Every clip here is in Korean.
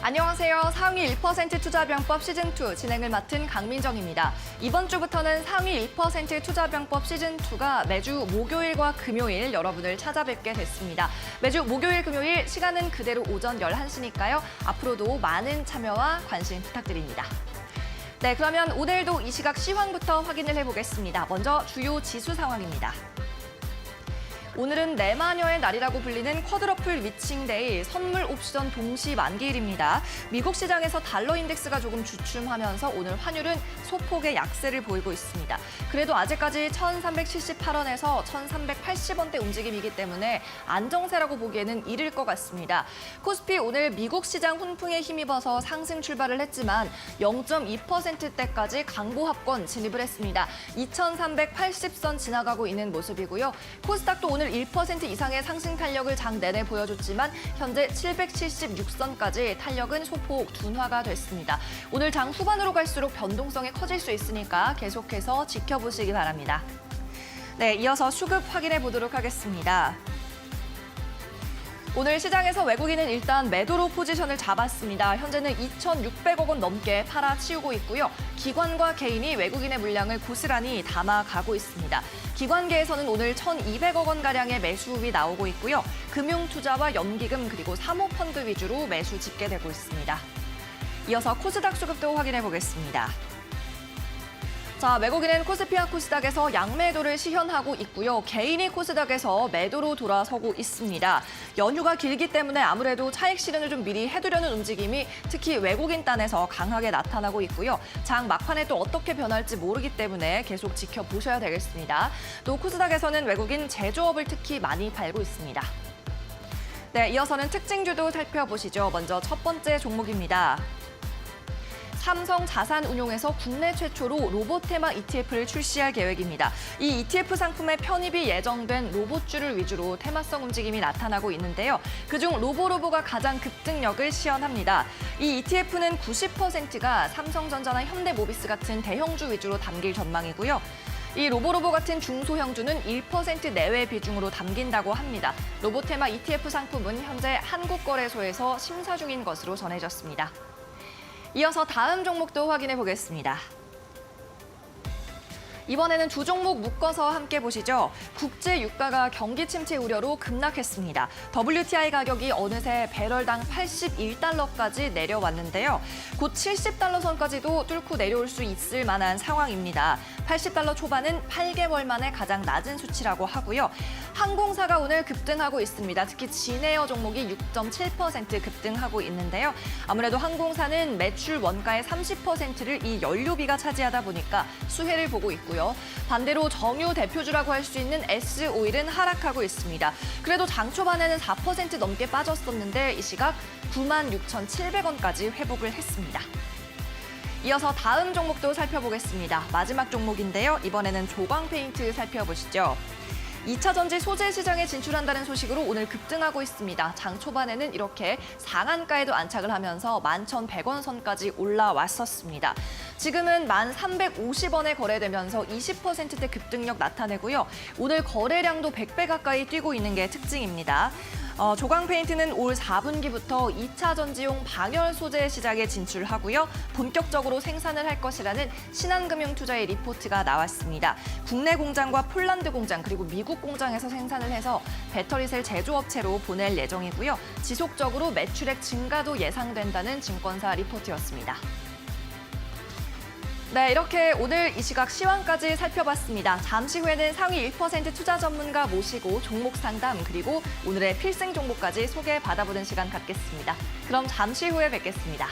안녕하세요. 상위 1% 투자병법 시즌2 진행을 맡은 강민정입니다. 이번 주부터는 상위 1% 투자병법 시즌2가 매주 목요일과 금요일 여러분을 찾아뵙게 됐습니다. 매주 목요일, 금요일 시간은 그대로 오전 11시니까요. 앞으로도 많은 참여와 관심 부탁드립니다. 네, 그러면 오늘도 이 시각 시황부터 확인을 해보겠습니다. 먼저 주요 지수 상황입니다. 오늘은 내마녀의 날이라고 불리는 쿼드러플 위칭데이, 선물 옵션 동시 만기일입니다. 미국 시장에서 달러 인덱스가 조금 주춤하면서 오늘 환율은 소폭의 약세를 보이고 있습니다. 그래도 아직까지 1,378원에서 1,380원대 움직임이기 때문에 안정세라고 보기에는 이를 것 같습니다. 코스피 오늘 미국 시장 훈풍에 힘입어서 상승 출발을 했지만 0.2%대까지 강보합권 진입을 했습니다. 2,380선 지나가고 있는 모습이고요. 코스닥도 오늘 1% 이상의 상승 탄력을 장 내내 보여줬지만 현재 776선까지 탄력은 소폭 둔화가 됐습니다. 오늘 장 후반으로 갈수록 변동성이 커질 수 있으니까 계속해서 지켜보시기 바랍니다. 네, 이어서 수급 확인해 보도록 하겠습니다. 오늘 시장에서 외국인은 일단 매도로 포지션을 잡았습니다. 현재는 2,600억 원 넘게 팔아치우고 있고요. 기관과 개인이 외국인의 물량을 고스란히 담아가고 있습니다. 기관계에서는 오늘 1,200억 원가량의 매수입이 나오고 있고요. 금융투자와 연기금 그리고 사모펀드 위주로 매수 집계되고 있습니다. 이어서 코스닥 수급도 확인해 보겠습니다. 자, 외국인은 코스피와 코스닥에서 양매도를 시현하고 있고요. 개인이 코스닥에서 매도로 돌아서고 있습니다. 연휴가 길기 때문에 아무래도 차익 실현을 좀 미리 해두려는 움직임이 특히 외국인 딴에서 강하게 나타나고 있고요. 장 막판에 또 어떻게 변할지 모르기 때문에 계속 지켜보셔야 되겠습니다. 또 코스닥에서는 외국인 제조업을 특히 많이 팔고 있습니다. 네, 이어서는 특징주도 살펴보시죠. 먼저 첫 번째 종목입니다. 삼성자산운용에서 국내 최초로 로봇테마 ETF를 출시할 계획입니다. 이 ETF 상품의 편입이 예정된 로봇주를 위주로 테마성 움직임이 나타나고 있는데요. 그중 로보로보가 가장 급등력을 시현합니다. 이 ETF는 90%가 삼성전자나 현대모비스 같은 대형주 위주로 담길 전망이고요. 이 로보로보 같은 중소형주는 1% 내외 비중으로 담긴다고 합니다. 로봇테마 ETF 상품은 현재 한국거래소에서 심사 중인 것으로 전해졌습니다. 이어서 다음 종목도 확인해 보겠습니다. 이번에는 두 종목 묶어서 함께 보시죠. 국제 유가가 경기 침체 우려로 급락했습니다. WTI 가격이 어느새 배럴당 81달러까지 내려왔는데요. 곧 70달러 선까지도 뚫고 내려올 수 있을 만한 상황입니다. 80달러 초반은 8개월 만에 가장 낮은 수치라고 하고요. 항공사가 오늘 급등하고 있습니다. 특히 진에어 종목이 6.7% 급등하고 있는데요. 아무래도 항공사는 매출 원가의 30%를 이 연료비가 차지하다 보니까 수혜를 보고 있고요. 반대로 정유 대표주라고 할 수 있는 S오일은 하락하고 있습니다. 그래도 장 초반에는 4% 넘게 빠졌었는데 이 시각 96,700원까지 회복을 했습니다. 이어서 다음 종목도 살펴보겠습니다. 마지막 종목인데요. 이번에는 조광페인트 살펴보시죠. 2차 전지 소재 시장에 진출한다는 소식으로 오늘 급등하고 있습니다. 장 초반에는 이렇게 상한가에도 안착을 하면서 11,100원 선까지 올라왔었습니다. 지금은 1,350원에 거래되면서 20%대 급등력 나타내고요. 오늘 거래량도 100배 가까이 뛰고 있는 게 특징입니다. 조광페인트는 올 4분기부터 2차 전지용 방열 소재 시장에 진출하고요. 본격적으로 생산을 할 것이라는 신한금융투자의 리포트가 나왔습니다. 국내 공장과 폴란드 공장 그리고 미국 공장에서 생산을 해서 배터리셀 제조업체로 보낼 예정이고요. 지속적으로 매출액 증가도 예상된다는 증권사 리포트였습니다. 네, 이렇게 오늘 이 시각 시황까지 살펴봤습니다. 잠시 후에는 상위 1% 투자 전문가 모시고 종목 상담 그리고 오늘의 필승 종목까지 소개받아보는 시간 갖겠습니다. 그럼 잠시 후에 뵙겠습니다.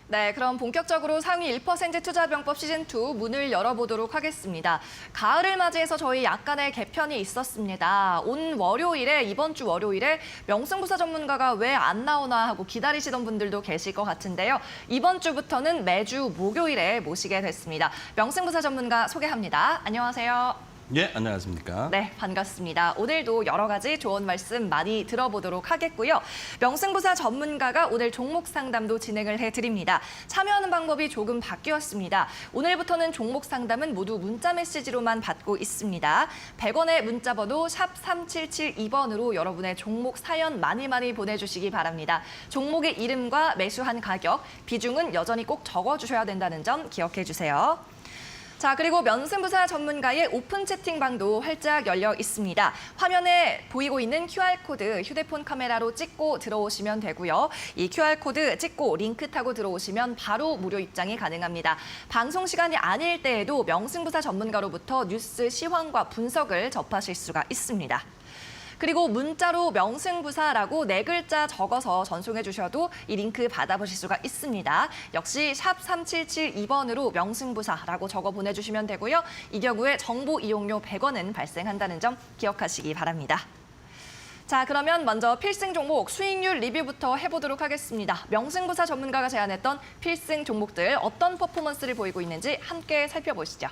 네, 그럼 본격적으로 상위 1% 투자병법 시즌2 문을 열어보도록 하겠습니다. 가을을 맞이해서 저희 약간의 개편이 있었습니다. 이번 주 월요일에 명승부사 전문가가 왜 안 나오나 하고 기다리시던 분들도 계실 것 같은데요. 이번 주부터는 매주 목요일에 모시게 됐습니다. 명승부사 전문가 소개합니다. 안녕하세요. 예, 안녕하십니까. 네, 반갑습니다. 오늘도 여러 가지 좋은 말씀 많이 들어보도록 하겠고요. 명승부사 전문가가 오늘 종목 상담도 진행을 해드립니다. 참여하는 방법이 조금 바뀌었습니다. 오늘부터는 종목 상담은 모두 문자 메시지로만 받고 있습니다. 100원의 문자 번호 샵 3772번으로 여러분의 종목 사연 많이 보내주시기 바랍니다. 종목의 이름과 매수한 가격, 비중은 여전히 꼭 적어주셔야 된다는 점 기억해 주세요. 자, 그리고 명승부사 전문가의 오픈 채팅방도 활짝 열려 있습니다. 화면에 보이고 있는 QR코드 휴대폰 카메라로 찍고 들어오시면 되고요. 이 QR코드 찍고 링크 타고 들어오시면 바로 무료 입장이 가능합니다. 방송 시간이 아닐 때에도 명승부사 전문가로부터 뉴스 시황과 분석을 접하실 수가 있습니다. 그리고 문자로 명승부사라고 4글자 적어서 전송해 주셔도 이 링크 받아보실 수가 있습니다. 역시 샵 3772번으로 명승부사라고 적어 보내주시면 되고요. 이 경우에 정보 이용료 100원은 발생한다는 점 기억하시기 바랍니다. 자, 그러면 먼저 필승 종목 수익률 리뷰부터 해보도록 하겠습니다. 명승부사 전문가가 제안했던 필승 종목들 어떤 퍼포먼스를 보이고 있는지 함께 살펴보시죠.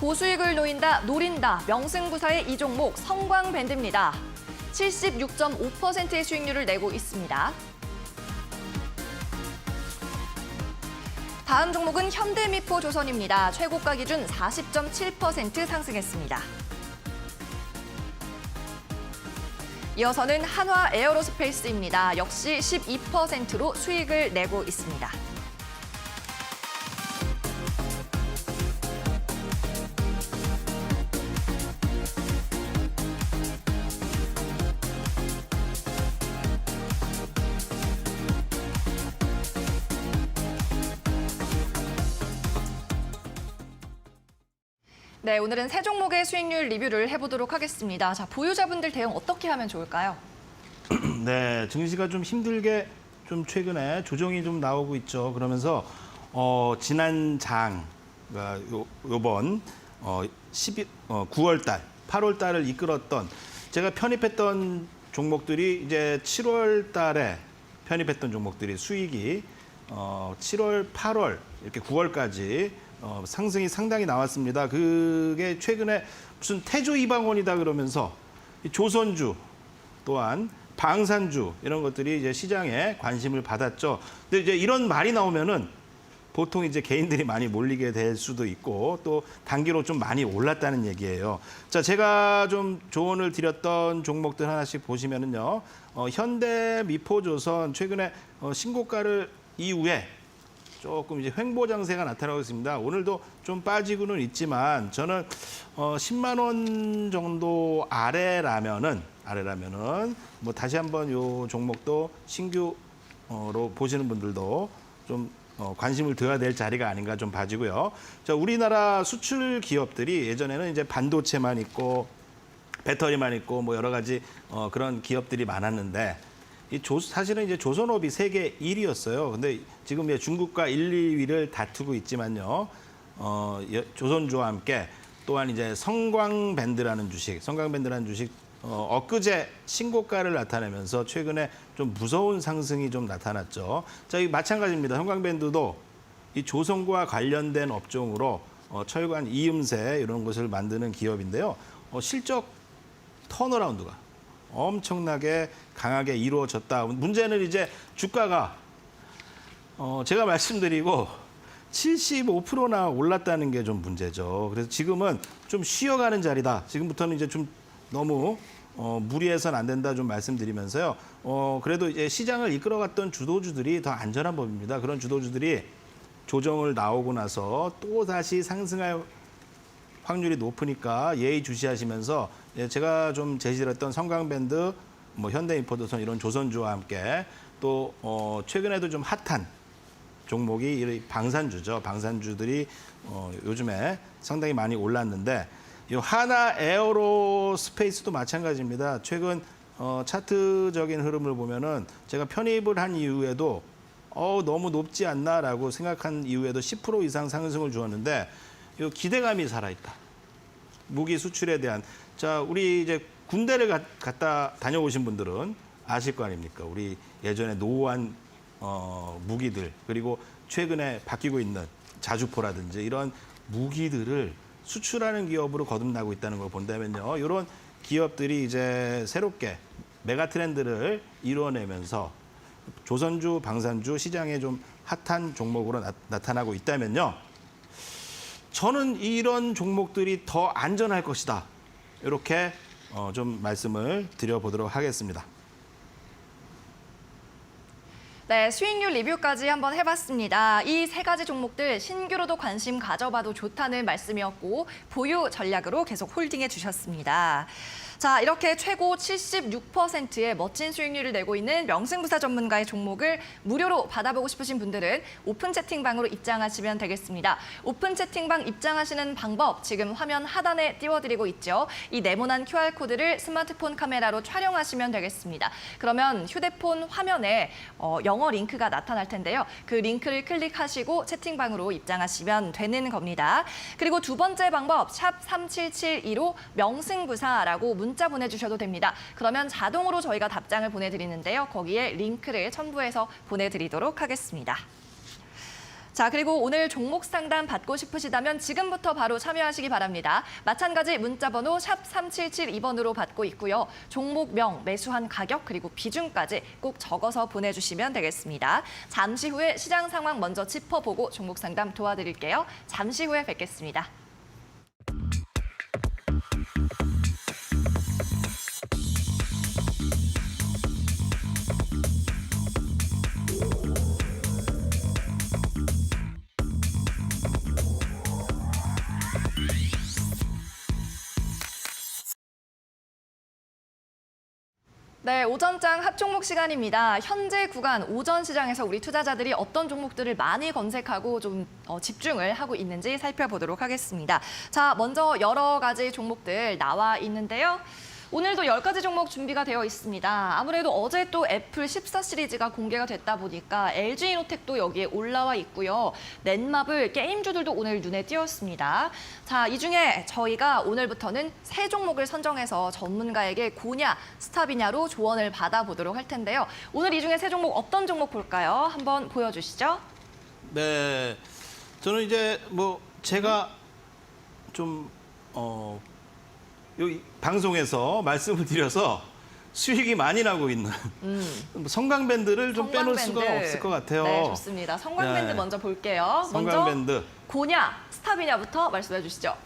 고수익을 노린다. 명승부사의 이 종목 성광밴드입니다. 76.5%의 수익률을 내고 있습니다. 다음 종목은 현대미포조선입니다. 최고가 기준 40.7% 상승했습니다. 이어서는 한화에어로스페이스입니다. 역시 12%로 수익을 내고 있습니다. 네, 오늘은 세 종목의 수익률 리뷰를 해보도록 하겠습니다. 자, 보유자분들 대응 어떻게 하면 좋을까요? 네, 증시가 좀 힘들게 좀 최근에 조정이 좀 나오고 있죠. 그러면서 지난 요번 9월 달, 8월 달을 이끌었던 제가 편입했던 종목들이 이제 7월 달에 편입했던 종목들이 수익이 7월, 8월 이렇게 9월까지 상승이 상당히 나왔습니다. 그게 최근에 무슨 태조 이방원이다 그러면서 조선주 또한 방산주 이런 것들이 이제 시장에 관심을 받았죠. 근데 이제 이런 말이 나오면은 보통 이제 개인들이 많이 몰리게 될 수도 있고 또 단기로 좀 많이 올랐다는 얘기예요. 자, 제가 좀 조언을 드렸던 종목들 하나씩 보시면은요. 현대미포조선 최근에 신고가를 이후에 조금 이제 횡보 장세가 나타나고 있습니다. 오늘도 좀 빠지고는 있지만 저는 10만 원 정도 아래라면은 뭐 다시 한번 요 종목도 신규로 보시는 분들도 좀 관심을 둬야 될 자리가 아닌가 좀 봐지고요. 자, 우리나라 수출 기업들이 예전에는 이제 반도체만 있고 배터리만 있고 뭐 여러 가지 그런 기업들이 많았는데 사실은 이제 조선업이 세계 1위였어요. 근데 지금 이제 중국과 1, 2위를 다투고 있지만요. 조선주와 함께 또한 이제 성광밴드라는 주식 엊그제 신고가를 나타내면서 최근에 좀 무서운 상승이 좀 나타났죠. 자, 이 마찬가지입니다. 성광밴드도 이 조선과 관련된 업종으로 철관 이음새 이런 것을 만드는 기업인데요. 실적 턴어라운드가 엄청나게 강하게 이루어졌다. 문제는 이제 주가가 제가 말씀드리고 75%나 올랐다는 게 좀 문제죠. 그래서 지금은 좀 쉬어가는 자리다. 지금부터는 이제 좀 너무 무리해서는 안 된다 좀 말씀드리면서요. 그래도 이제 시장을 이끌어갔던 주도주들이 더 안전한 법입니다. 그런 주도주들이 조정을 나오고 나서 또 다시 상승할 확률이 높으니까 예의주시하시면서 제가 좀 제시했던 성광밴드, 뭐 현대인포조선 이런 조선주와 함께 또 최근에도 좀 핫한 종목이 방산주죠. 방산주들이 요즘에 상당히 많이 올랐는데 이 하나 에어로스페이스도 마찬가지입니다. 최근 차트적인 흐름을 보면은 제가 편입을 한 이후에도 너무 높지 않나라고 생각한 이후에도 10% 이상 상승을 주었는데 이 기대감이 살아있다. 무기 수출에 대한 자 우리 이제 군대를 갔다 다녀오신 분들은 아실 거 아닙니까? 우리 예전에 노후한 무기들 그리고 최근에 바뀌고 있는 자주포라든지 이런 무기들을 수출하는 기업으로 거듭나고 있다는 걸 본다면요. 이런 기업들이 이제 새롭게 메가 트렌드를 이루어내면서 조선주, 방산주 시장에 좀 핫한 종목으로 나타나고 있다면요. 저는 이런 종목들이 더 안전할 것이다. 이렇게 좀 말씀을 드려보도록 하겠습니다. 네, 수익률 리뷰까지 한번 해봤습니다. 이 세 가지 종목들 신규로도 관심 가져봐도 좋다는 말씀이었고 보유 전략으로 계속 홀딩해 주셨습니다. 자, 이렇게 최고 76%의 멋진 수익률을 내고 있는 명승부사 전문가의 종목을 무료로 받아보고 싶으신 분들은 오픈 채팅방으로 입장하시면 되겠습니다. 오픈 채팅방 입장하시는 방법 지금 화면 하단에 띄워드리고 있죠. 이 네모난 QR코드를 스마트폰 카메라로 촬영하시면 되겠습니다. 그러면 휴대폰 화면에 영어 링크가 나타날 텐데요. 그 링크를 클릭하시고 채팅방으로 입장하시면 되는 겁니다. 그리고 두 번째 방법 샵 3772로 명승부사라고 문자 보내주셔도 됩니다. 그러면 자동으로 저희가 답장을 보내드리는데요. 거기에 링크를 첨부해서 보내드리도록 하겠습니다. 자, 그리고 오늘 종목 상담 받고 싶으시다면 지금부터 바로 참여하시기 바랍니다. 마찬가지 문자번호 샵 3772번으로 받고 있고요. 종목명, 매수한 가격, 그리고 비중까지 꼭 적어서 보내주시면 되겠습니다. 잠시 후에 시장 상황 먼저 짚어보고 종목 상담 도와드릴게요. 잠시 후에 뵙겠습니다. 네, 오전장 핫종목 시간입니다. 현재 구간 오전 시장에서 우리 투자자들이 어떤 종목들을 많이 검색하고 좀 집중을 하고 있는지 살펴보도록 하겠습니다. 자, 먼저 여러 가지 종목들 나와 있는데요. 오늘도 10가지 종목 준비가 되어 있습니다. 아무래도 어제 또 애플 14 시리즈가 공개가 됐다 보니까 LG이노텍도 여기에 올라와 있고요. 넷마블 게임주들도 오늘 눈에 띄었습니다. 자, 이 중에 저희가 오늘부터는 세 종목을 선정해서 전문가에게 고냐, 스탑이냐로 조언을 받아보도록 할 텐데요. 오늘 이 중에 세 종목 어떤 종목 볼까요? 한번 보여주시죠. 네, 저는 이제 뭐 제가 좀 여기 방송에서 말씀을 드려서 수익이 많이 나고 있는 성광밴드를 좀 빼놓을 수가 없을 것 같아요. 네, 좋습니다. 성광밴드 네. 먼저 볼게요. 성광밴드. 먼저 고냐, 스탑이냐부터 말씀해 주시죠.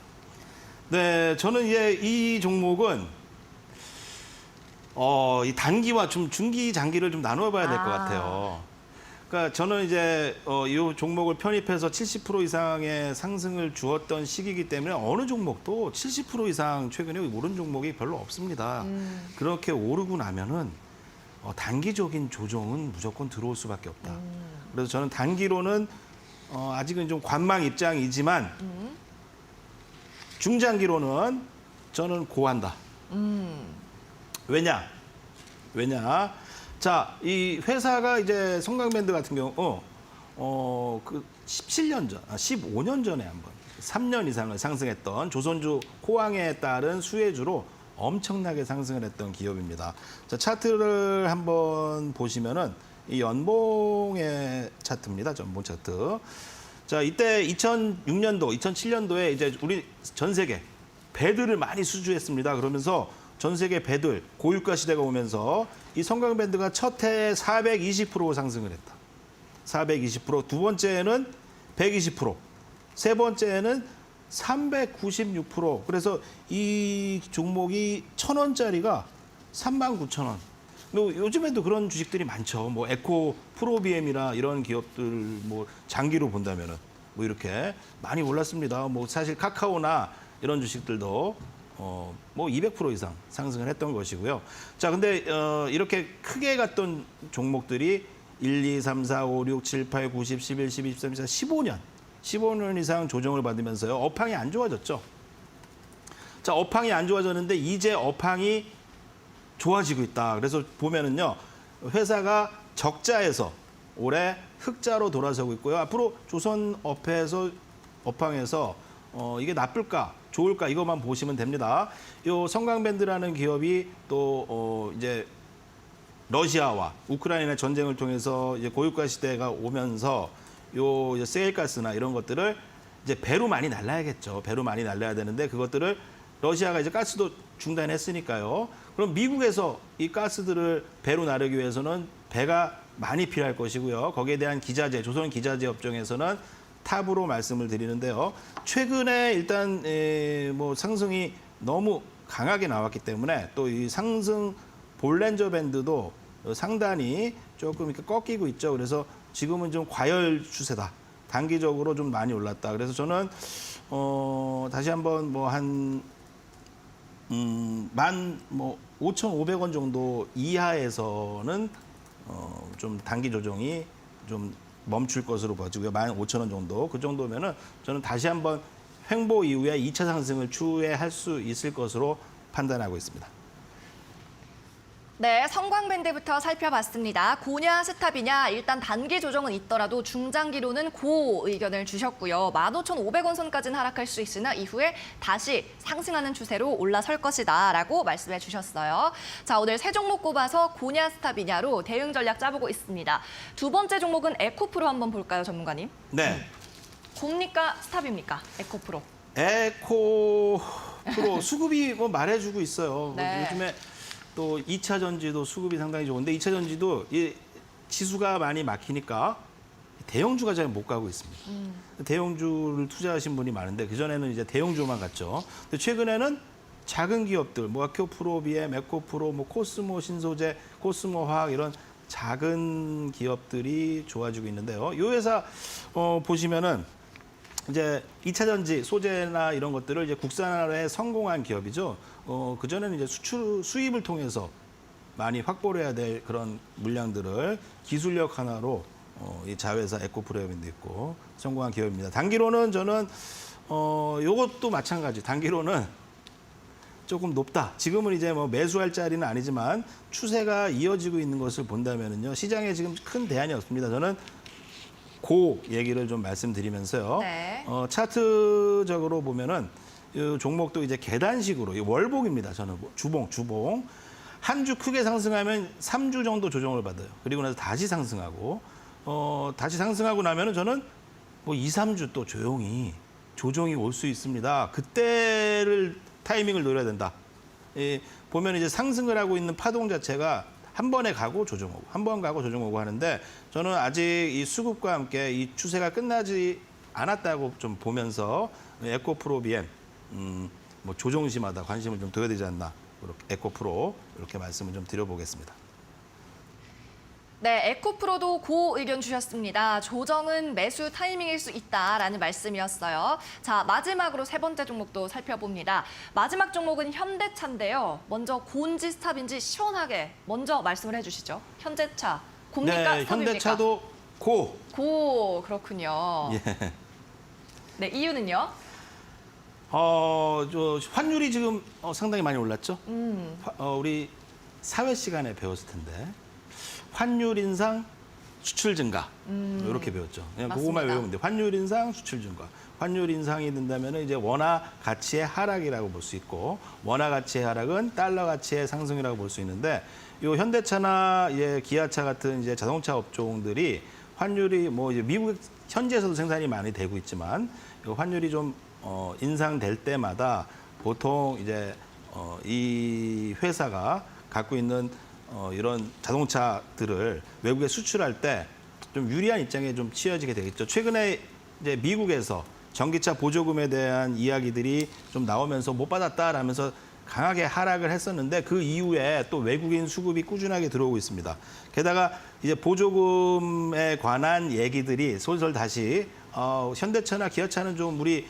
네, 저는 이제 이 종목은 이 단기와 좀 중기, 장기를 좀 나눠 봐야 될 것 같아요. 그러니까 저는 이제 이 종목을 편입해서 70% 이상의 상승을 주었던 시기이기 때문에 어느 종목도 70% 이상 최근에 오른 종목이 별로 없습니다. 그렇게 오르고 나면은 단기적인 조정은 무조건 들어올 수밖에 없다. 그래서 저는 단기로는 아직은 좀 관망 입장이지만 중장기로는 저는 고한다. 왜냐? 자, 이 회사가 이제 성광밴드 같은 경우 그 17년 전, 15년 전에 한번 3년 이상을 상승했던 조선주 호황에 따른 수혜주로 엄청나게 상승을 했던 기업입니다. 자, 차트를 한번 보시면은 이 연봉의 차트입니다. 연봉 차트. 자, 이때 2006년도, 2007년도에 이제 우리 전 세계 배들을 많이 수주했습니다. 그러면서 전 세계 배들 고유가 시대가 오면서 이 성광밴드가 첫 해에 420% 상승을 했다. 420%, 두 번째에는 120%, 세 번째에는 396%. 그래서 이 종목이 1,000원짜리가 39,000원. 요즘에도 그런 주식들이 많죠. 뭐 에코, 프로비엠이나 이런 기업들 뭐 장기로 본다면은 뭐 이렇게 많이 올랐습니다. 뭐 사실 카카오나 이런 주식들도 뭐 200% 이상 상승을 했던 것이고요. 자, 근데 이렇게 크게 갔던 종목들이 1, 2, 3, 4, 5, 6, 7, 8, 9, 10, 11, 12, 13, 14, 15년 이상 조정을 받으면서요. 업황이 안 좋아졌죠. 자, 업황이 안 좋아졌는데 이제 업황이 좋아지고 있다. 그래서 보면은요, 회사가 적자에서 올해 흑자로 돌아서고 있고요. 앞으로 조선 업황에서 이게 나쁠까 좋을까 이것만 보시면 됩니다. 요 성광밴드라는 기업이 또 이제 러시아와 우크라이나 전쟁을 통해서 이제 고유가 시대가 오면서 요 이제 세일가스나 이런 것들을 이제 배로 많이 날라야겠죠. 배로 많이 날라야 되는데 그것들을 러시아가 이제 가스도 중단했으니까요. 그럼 미국에서 이 가스들을 배로 나르기 위해서는 배가 많이 필요할 것이고요. 거기에 대한 기자재, 조선 기자재 업종에서는 탑으로 말씀을 드리는데요. 최근에 일단 뭐 상승이 너무 강하게 나왔기 때문에 또 이 상승 볼렌저 밴드도 상단이 조금 이렇게 꺾이고 있죠. 그래서 지금은 좀 과열 추세다. 단기적으로 좀 많이 올랐다. 그래서 저는 다시 한번 뭐 한 15,500원 정도 이하에서는 좀 단기 조정이 좀 멈출 것으로 보여지고요. 15,000원 정도. 그 정도면은 저는 다시 한번 횡보 이후에 2차 상승을 추후에 수 있을 것으로 판단하고 있습니다. 네, 성광밴드부터 살펴봤습니다. 고냐 스탑이냐 일단 단기 조정은 있더라도 중장기로는 고 의견을 주셨고요. 15,500원 선까지는 하락할 수 있으나 이후에 다시 상승하는 추세로 올라설 것이다 라고 말씀해 주셨어요. 자, 오늘 세 종목 꼽아서 고냐 스탑이냐로 대응 전략 짜보고 있습니다. 두 번째 종목은 에코프로 한번 볼까요, 전문가님? 네. 고입니까 스탑입니까, 에코프로? 에코프로 수급이 뭐 말해주고 있어요. 네. 요즘에 또 2차 전지도 수급이 상당히 좋은데 2차 전지도 이 지수가 많이 막히니까 대형주가 잘 못 가고 있습니다. 대형주를 투자하신 분이 많은데 그전에는 이제 대형주만 갔죠. 근데 최근에는 작은 기업들, 뭐 아큐프로, 비엠, 에코프로, 뭐 코스모 신소재, 코스모 화학 이런 작은 기업들이 좋아지고 있는데요. 이 회사 보시면은 이제 2차 전지, 소재나 이런 것들을 이제 국산화에 성공한 기업이죠. 그전에는 이제 수입을 통해서 많이 확보를 해야 될 그런 물량들을 기술력 하나로 이 자회사 에코프로엠도 있고 성공한 기업입니다. 단기로는 저는 요것도 마찬가지. 단기로는 조금 높다. 지금은 이제 뭐 매수할 자리는 아니지만 추세가 이어지고 있는 것을 본다면은요. 시장에 지금 큰 대안이 없습니다. 저는 고 얘기를 좀 말씀드리면서요. 네. 차트적으로 보면은 이 종목도 이제 계단식으로 이 월봉입니다. 저는 주봉 한 주 크게 상승하면 3주 정도 조정을 받아요. 그리고 나서 다시 상승하고 다시 상승하고 나면은 저는 뭐 2, 3주 또 조용히 조정이 올 수 있습니다. 그때를 타이밍을 노려야 된다. 보면 이제 상승을 하고 있는 파동 자체가 한 번에 가고 조정 오고, 한 번 가고 조정 오고 하는데 저는 아직 이 수급과 함께 이 추세가 끝나지 않았다고 좀 보면서 에코프로 비엠 뭐 조정시마다 관심을 좀 둬야 되지 않나. 이렇게 에코프로 이렇게 말씀을 좀 드려보겠습니다. 네, 에코프로도 고 의견 주셨습니다. 조정은 매수 타이밍일 수 있다라는 말씀이었어요. 자, 마지막으로 세 번째 종목도 살펴봅니다. 마지막 종목은 현대차인데요. 먼저 고인지 스탑인지 시원하게 먼저 말씀을 해주시죠. 현대차, 고입니까 네, 스탑입니까? 현대차도 고. 고, 그렇군요. 예. 네, 이유는요? 저 환율이 지금 상당히 많이 올랐죠. 우리 사회 시간에 배웠을 텐데 환율 인상, 수출 증가 이렇게 배웠죠. 그냥 그것만 맞습니다. 외우면 돼. 환율 인상, 수출 증가. 환율 인상이 된다면 이제 원화 가치의 하락이라고 볼 수 있고 원화 가치의 하락은 달러 가치의 상승이라고 볼 수 있는데 이 현대차나 기아차 같은 이제 자동차 업종들이 환율이 뭐 이제 미국 현지에서도 생산이 많이 되고 있지만 이 환율이 좀 인상될 때마다 보통 이제 이 회사가 갖고 있는 이런 자동차들을 외국에 수출할 때 좀 유리한 입장에 좀 치여지게 되겠죠. 최근에 이제 미국에서 전기차 보조금에 대한 이야기들이 좀 나오면서 못 받았다라면서 강하게 하락을 했었는데 그 이후에 또 외국인 수급이 꾸준하게 들어오고 있습니다. 게다가 이제 보조금에 관한 얘기들이 솔솔 다시 현대차나 기아차는 좀 우리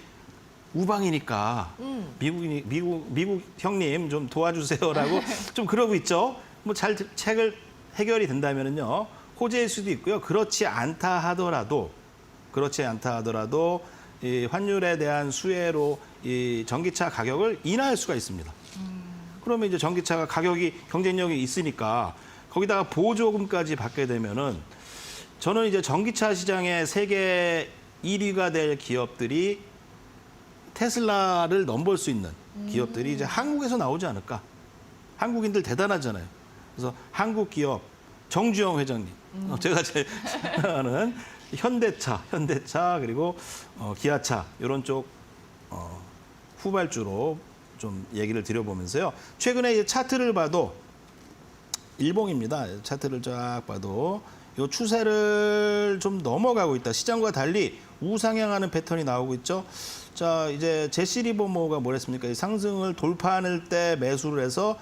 우방이니까 미국 형님 좀 도와주세요라고 좀 그러고 있죠. 뭐 잘 책을 해결이 된다면은요 호재일 수도 있고요. 그렇지 않다 하더라도 이 환율에 대한 수혜로 이 전기차 가격을 인하할 수가 있습니다. 그러면 이제 전기차가 가격이 경쟁력이 있으니까 거기다가 보조금까지 받게 되면은 저는 이제 전기차 시장의 세계 1위가 될 기업들이 테슬라를 넘볼 수 있는 기업들이 이제 한국에서 나오지 않을까. 한국인들 대단하잖아요. 그래서 한국 기업 정주영 회장님, 제가 제일 아는 현대차 그리고 기아차 이런 쪽 후발주로 좀 얘기를 드려보면서요. 최근에 이 차트를 봐도 일봉입니다. 차트를 쫙 봐도 이 추세를 좀 넘어가고 있다. 시장과 달리 우상향하는 패턴이 나오고 있죠. 자, 이제 제시 리버모어가 뭐랬습니까? 이 상승을 돌파할 때 매수를 해서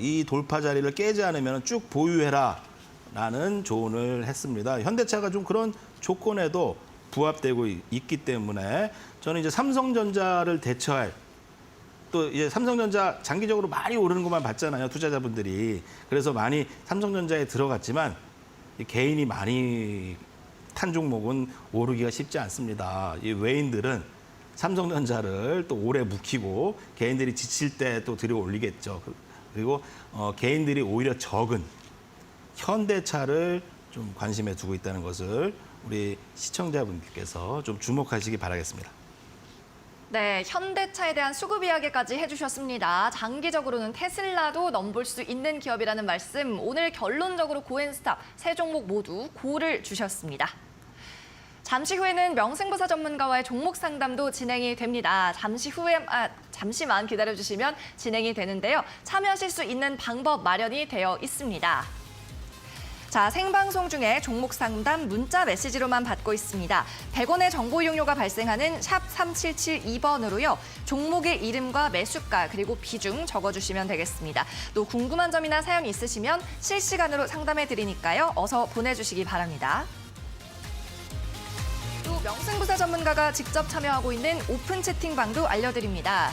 이 돌파 자리를 깨지 않으면 쭉 보유해라라는 조언을 했습니다. 현대차가 좀 그런 조건에도 부합되고 있기 때문에 저는 이제 삼성전자를 대처할 또 이제 삼성전자 장기적으로 많이 오르는 것만 봤잖아요, 투자자분들이. 그래서 많이 삼성전자에 들어갔지만 개인이 많이 탄 종목은 오르기가 쉽지 않습니다. 이 외인들은 삼성전자를 또 오래 묵히고 개인들이 지칠 때 또 들여 올리겠죠. 그리고 개인들이 오히려 적은 현대차를 좀 관심에 두고 있다는 것을 우리 시청자분들께서 좀 주목하시기 바라겠습니다. 네, 현대차에 대한 수급 이야기까지 해주셨습니다. 장기적으로는 테슬라도 넘볼 수 있는 기업이라는 말씀, 오늘 결론적으로 고앤스탑 세 종목 모두 고를 주셨습니다. 잠시 후에는 명승부사 전문가와의 종목 상담도 진행이 됩니다. 잠시만 기다려주시면 진행이 되는데요. 참여하실 수 있는 방법 마련이 되어 있습니다. 자, 생방송 중에 종목 상담 문자 메시지로만 받고 있습니다. 100원의 정보 이용료가 발생하는 샵 3772번으로요. 종목의 이름과 매수가 그리고 비중 적어주시면 되겠습니다. 또 궁금한 점이나 사연 있으시면 실시간으로 상담해 드리니까요. 어서 보내주시기 바랍니다. 또 명승부사 전문가가 직접 참여하고 있는 오픈 채팅방도 알려드립니다.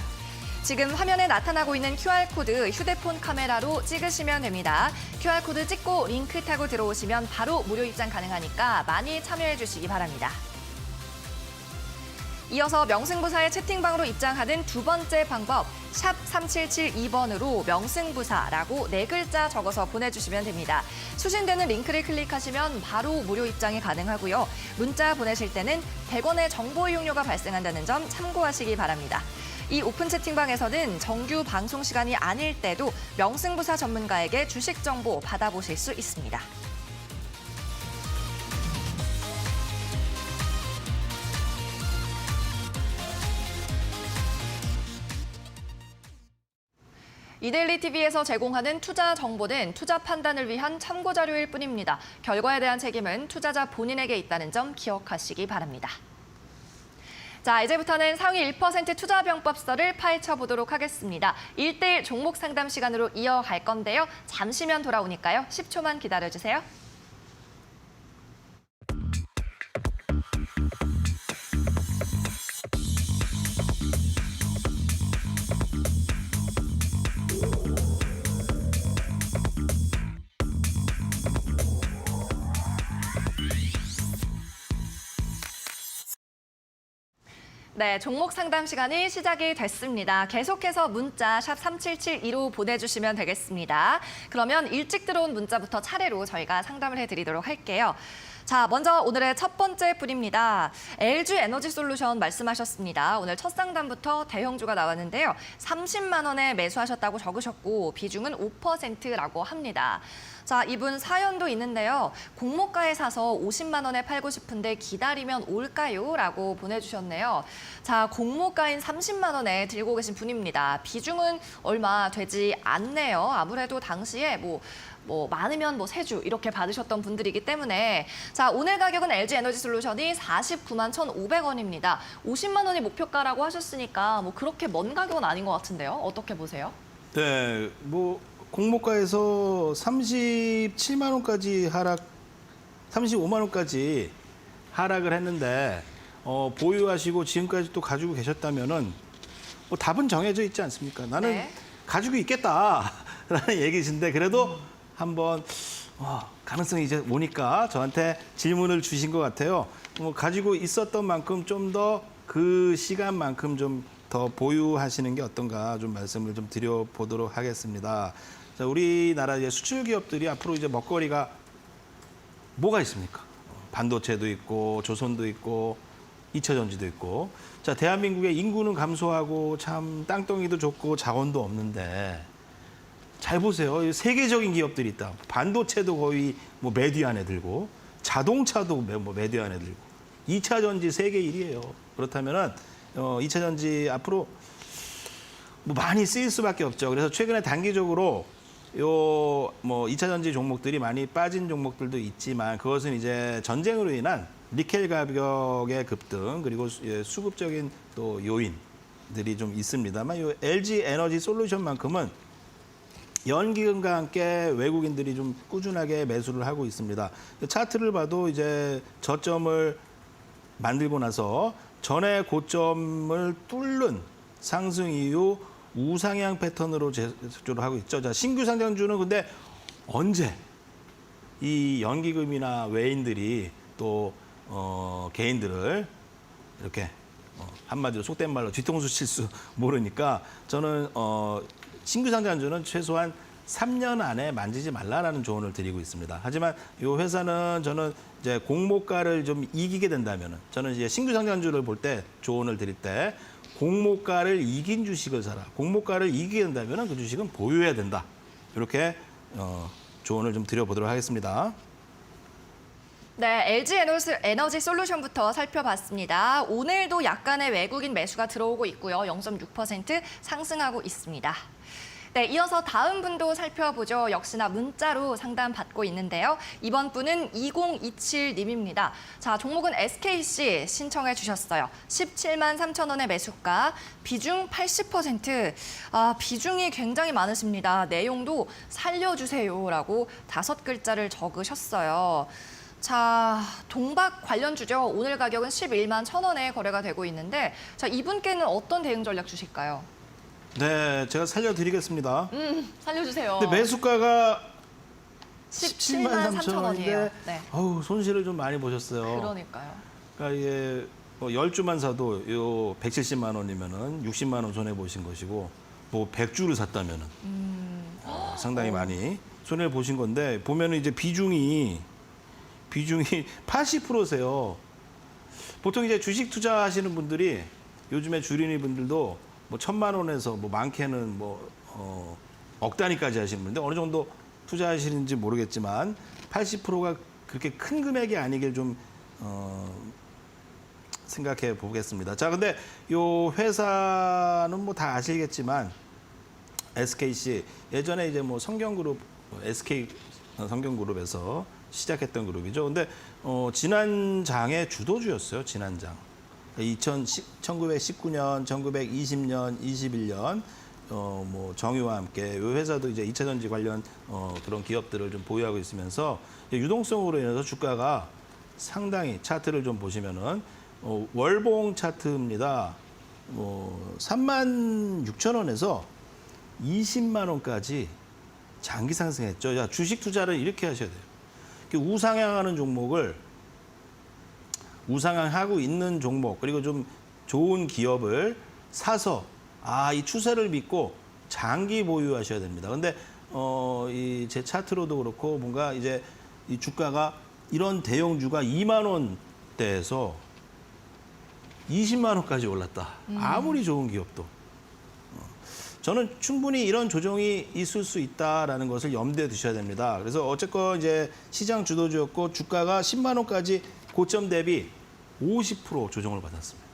지금 화면에 나타나고 있는 QR코드 휴대폰 카메라로 찍으시면 됩니다. QR코드 찍고 링크 타고 들어오시면 바로 무료 입장 가능하니까 많이 참여해 주시기 바랍니다. 이어서 명승부사의 채팅방으로 입장하는 두 번째 방법, 샵 3772번으로 명승부사라고 4글자 적어서 보내주시면 됩니다. 수신되는 링크를 클릭하시면 바로 무료 입장이 가능하고요. 문자 보내실 때는 100원의 정보 이용료가 발생한다는 점 참고하시기 바랍니다. 이 오픈 채팅방에서는 정규 방송 시간이 아닐 때도 명승부사 전문가에게 주식 정보 받아보실 수 있습니다. 이데일리 TV에서 제공하는 투자 정보는 투자 판단을 위한 참고 자료일 뿐입니다. 결과에 대한 책임은 투자자 본인에게 있다는 점 기억하시기 바랍니다. 자, 이제부터는 상위 1% 투자병법서를 파헤쳐 보도록 하겠습니다. 1대1 종목 상담 시간으로 이어갈 건데요. 잠시면 돌아오니까요. 10초만 기다려주세요. 네, 종목 상담 시간이 시작이 됐습니다. 계속해서 문자 샵 3772로 보내주시면 되겠습니다. 그러면 일찍 들어온 문자부터 차례로 저희가 상담을 해드리도록 할게요. 자, 먼저 오늘의 첫 번째 분입니다. LG 에너지 솔루션 말씀하셨습니다. 오늘 첫 상담부터 대형주가 나왔는데요. 30만 원에 매수하셨다고 적으셨고 비중은 5%라고 합니다. 자, 이분 사연도 있는데요. 공모가에 사서 50만 원에 팔고 싶은데 기다리면 올까요? 라고 보내주셨네요. 자, 공모가인 30만 원에 들고 계신 분입니다. 비중은 얼마 되지 않네요. 아무래도 당시에 뭐 많으면 세 주 이렇게 받으셨던 분들이기 때문에 자, 오늘 가격은 LG 에너지 솔루션이 49만 1,500원입니다. 50만 원이 목표가라고 하셨으니까 그렇게 먼 가격은 아닌 것 같은데요. 어떻게 보세요? 네, 공모가에서 37만 원까지 35만 원까지 하락을 했는데 보유하시고 지금까지 또 가지고 계셨다면은 답은 정해져 있지 않습니까? 나는 네. 가지고 있겠다라는 얘기신데 그래도 한번 가능성이 이제 오니까 저한테 질문을 주신 것 같아요. 가지고 있었던 만큼 좀 더 그 시간만큼 좀 더 보유하시는 게 어떤가 좀 말씀을 좀 드려보도록 하겠습니다. 자, 우리나라 이제 수출 기업들이 앞으로 이제 먹거리가 뭐가 있습니까? 반도체도 있고 조선도 있고 2차 전지도 있고. 자, 대한민국의 인구는 감소하고 참 땅덩이도 좁고 자원도 없는데 잘 보세요. 세계적인 기업들이 있다. 반도체도 거의 뭐 매뒤 안에 들고 자동차도 뭐 매뒤 안에 들고 2차 전지 세계 1위예요. 그렇다면은 2차 전지 앞으로 뭐 많이 쓰일 수밖에 없죠. 그래서 최근에 단기적으로 요 뭐 2차 전지 종목들이 많이 빠진 종목들도 있지만 그것은 이제 전쟁으로 인한 니켈 가격의 급등 그리고 수급적인 또 요인들이 좀 있습니다만 요 LG 에너지 솔루션만큼은 연기금과 함께 외국인들이 좀 꾸준하게 매수를 하고 있습니다. 차트를 봐도 이제 저점을 만들고 나서 전에 고점을 뚫는 상승 이후 우상향 패턴으로 제조를 하고 있죠. 자, 신규 상장주는 근데 언제 이 연기금이나 외인들이 또 개인들을 이렇게 한마디로 속된 말로 뒤통수 칠 수 모르니까 저는 신규 상장주는 최소한 3년 안에 만지지 말라라는 조언을 드리고 있습니다. 하지만 이 회사는 저는 이제 공모가를 좀 이기게 된다면은 저는 이제 신규 상장주를 볼 때 조언을 드릴 때 공모가를 이긴 주식을 사라. 공모가를 이기게 된다면은 그 주식은 보유해야 된다. 이렇게 조언을 좀 드려보도록 하겠습니다. 네, LG 에너지 솔루션부터 살펴봤습니다. 오늘도 약간의 외국인 매수가 들어오고 있고요. 0.6% 상승하고 있습니다. 네, 이어서 다음 분도 살펴보죠. 역시나 문자로 상담 받고 있는데요. 이번 분은 2027님입니다. 자, 종목은 SKC 신청해 주셨어요. 17만 3천 원의 매수가, 비중 80%. 비중이 굉장히 많으십니다. 내용도 살려주세요라고 5글자를 적으셨어요. 자, 동박 관련주죠. 오늘 가격은 11만 1천 원에 거래가 되고 있는데 자, 이분께는 어떤 대응 전략 주실까요? 네, 제가 살려드리겠습니다. 살려주세요. 근데 매수가가 17만 3천 원이에요. 네. 어우, 손실을 좀 많이 보셨어요. 그러니까요. 그러니까 이게 뭐 10주만 사도 요 170만 원이면은 60만 원 손해 보신 것이고 뭐 100주를 샀다면은 상당히 많이 손해를 보신 건데 보면은 이제 비중이 80%세요. 보통 이제 주식 투자하시는 분들이 요즘에 주린이 분들도 뭐 1,000만 원에서 뭐 많게는 뭐 억 단위까지 하시는 분인데 어느 정도 투자하시는지 모르겠지만 80%가 그렇게 큰 금액이 아니길 좀 생각해 보겠습니다. 자, 근데 요 회사는 뭐 다 아시겠지만 SKC 예전에 이제 뭐 성경그룹 SK 성경그룹에서 시작했던 그룹이죠. 근데 지난 장의 주도주였어요. 지난 장. 1919년, 1920년, 21년 뭐 정유와 함께 이 회사도 이제 2차 전지 관련 그런 기업들을 좀 보유하고 있으면서 유동성으로 인해서 주가가 상당히 차트를 좀 보시면은 월봉 차트입니다. 36,000원에서 20만 원까지 장기 상승했죠. 야, 주식 투자를 이렇게 하셔야 돼요. 우상향하는 종목을 우상향하고 있는 종목 그리고 좀 좋은 기업을 사서 이 추세를 믿고 장기 보유하셔야 됩니다. 근데 이 제 차트로도 그렇고 뭔가 이제 이 주가가 이런 대형주가 2만 원대에서 20만 원까지 올랐다. 아무리 좋은 기업도. 저는 충분히 이런 조정이 있을 수 있다라는 것을 염두에 두셔야 됩니다. 그래서 어쨌건 이제 시장 주도주였고 주가가 10만 원까지 고점 대비 50% 조정을 받았습니다.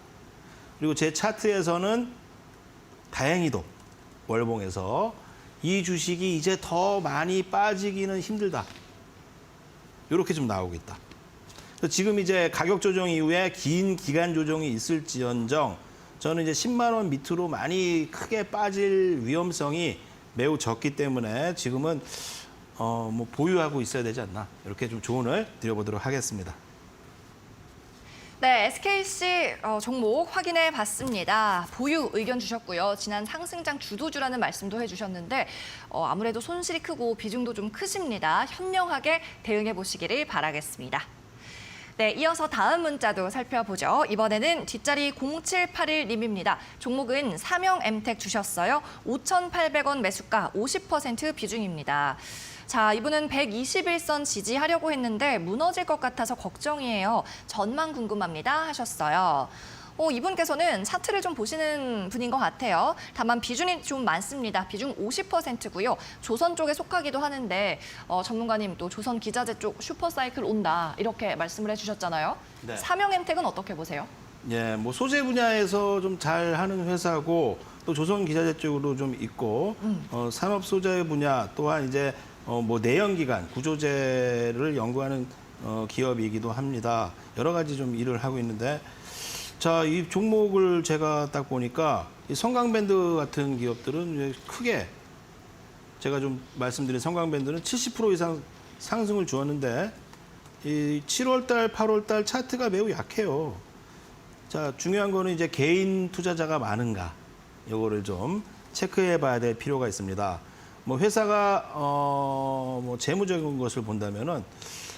그리고 제 차트에서는 다행히도 월봉에서 이 주식이 이제 더 많이 빠지기는 힘들다. 이렇게 좀 나오고 있다. 지금 이제 가격 조정 이후에 긴 기간 조정이 있을지언정 저는 이제 10만 원 밑으로 많이 크게 빠질 위험성이 매우 적기 때문에 지금은 뭐 보유하고 있어야 되지 않나 이렇게 좀 조언을 드려보도록 하겠습니다. 네, SKC 종목 확인해 봤습니다. 보유 의견 주셨고요. 지난 상승장 주도주라는 말씀도 해주셨는데 아무래도 손실이 크고 비중도 좀 크십니다. 현명하게 대응해 보시기를 바라겠습니다. 네, 이어서 다음 문자도 살펴보죠. 이번에는 뒷자리 0781님입니다. 종목은 삼영엠텍 주셨어요. 5,800원 매수가 50% 비중입니다. 자, 이분은 121선 지지하려고 했는데 무너질 것 같아서 걱정이에요. 전망 궁금합니다 하셨어요. 이분께서는 차트를 좀 보시는 분인 것 같아요. 다만 비중이 좀 많습니다. 비중 50%고요. 조선 쪽에 속하기도 하는데 전문가님 또 조선 기자재 쪽 슈퍼사이클 온다 이렇게 말씀을 해주셨잖아요. 네. 삼영엠텍은 어떻게 보세요? 예, 뭐 소재 분야에서 좀 잘하는 회사고 또 조선 기자재 쪽으로 좀 있고 산업 소재 분야 또한 이제 뭐 내연기관 구조재를 연구하는 기업이기도 합니다. 여러 가지 좀 일을 하고 있는데. 자, 이 종목을 제가 딱 보니까 이 성강밴드 같은 기업들은 이제 크게 제가 좀 말씀드린 성강밴드는 70% 이상 상승을 주었는데 이 7월 달, 8월 달 차트가 매우 약해요. 자, 중요한 거는 이제 개인 투자자가 많은가 요거를 좀 체크해 봐야 될 필요가 있습니다. 뭐 회사가 뭐 재무적인 것을 본다면은